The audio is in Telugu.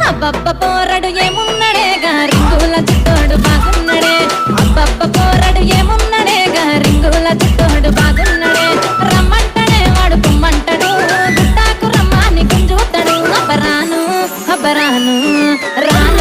అబ్బబ్బ పోరడు ఏమున్నడే రింగుల చుట్టోడు బాగున్నడే అబ్బబ్బ పోరడు ఏమున్నడే రింగుల చుట్టోడు బాగున్నడే రమ్మంటడే వాడు పొమ్మంటడు గుట్టాకు రమ్మాని గుంజుతాడు అబ్బరాను అబ్బరాను రాను